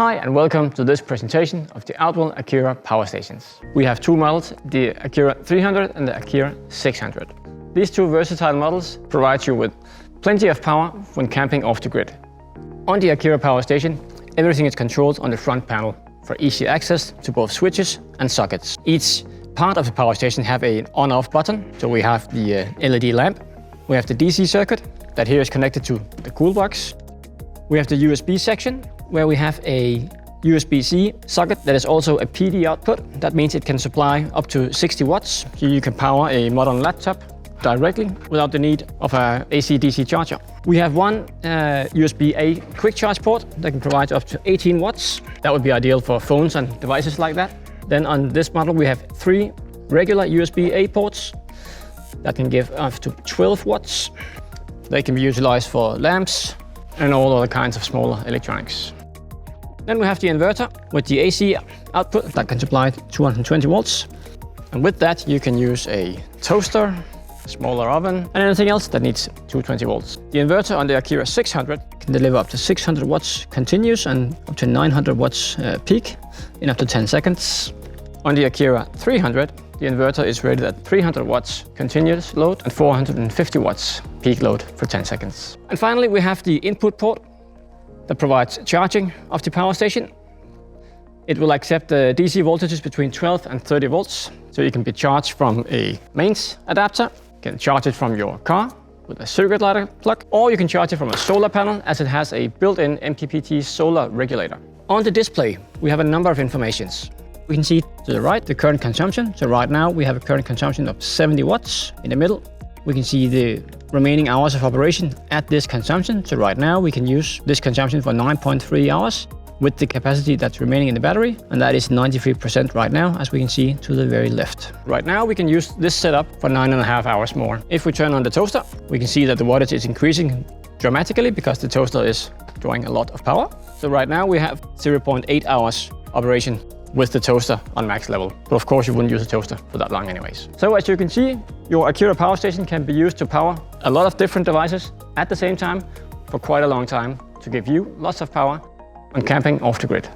Hi and welcome to this presentation of the Outwell Akira Power Stations. We have two models, the Akira 300 and the Akira 600. These two versatile models provide you with plenty of power when camping off the grid. On the Akira Power Station, everything is controlled on the front panel for easy access to both switches and sockets. Each part of the power station have an on-off button. So we have the LED lamp, we have the DC circuit that here is connected to the cool box. We have the USB section where we have a USB-C socket that is also a PD output. That means it can supply up to 60 watts. So you can power a modern laptop directly without the need of a AC/DC charger. We have one USB-A quick charge port that can provide up to 18 watts. That would be ideal for phones and devices like that. Then on this model we have 3 regular USB-A ports that can give up to 12 watts. They can be utilized for lamps and all other kinds of smaller electronics. Then we have the inverter with the AC output that can supply 220 volts. And with that you can use a toaster, smaller oven, and anything else that needs 220 volts. The inverter on the Akira 600 can deliver up to 600 watts continuous and up to 900 watts peak in up to 10 seconds. On the Akira 300, the inverter is rated at 300 watts continuous load and 450 watts peak load for 10 seconds. And finally, we have the input port that provides charging of the power station. It will accept the DC voltages between 12 and 30 volts. So you can be charged from a mains adapter. You can charge it from your car with a circuit lighter plug, or you can charge it from a solar panel as it has a built-in MPPT solar regulator. On the display, we have a number of informations. We can see to the right the current consumption. So right now we have a current consumption of 70 watts. In the middle, we can see the remaining hours of operation at this consumption. So right now we can use this consumption for 9.3 hours with the capacity that's remaining in the battery. And that is 93% right now, as we can see to the very left. Right now we can use this setup for 9.5 hours more. If we turn on the toaster, we can see that the wattage is increasing dramatically because the toaster is drawing a lot of power. So right now we have 0.8 hours operation with the toaster on max level. But of course you wouldn't use a toaster for that long anyways. So as you can see, your Akira Power Station can be used to power a lot of different devices at the same time for quite a long time to give you lots of power on camping off the grid.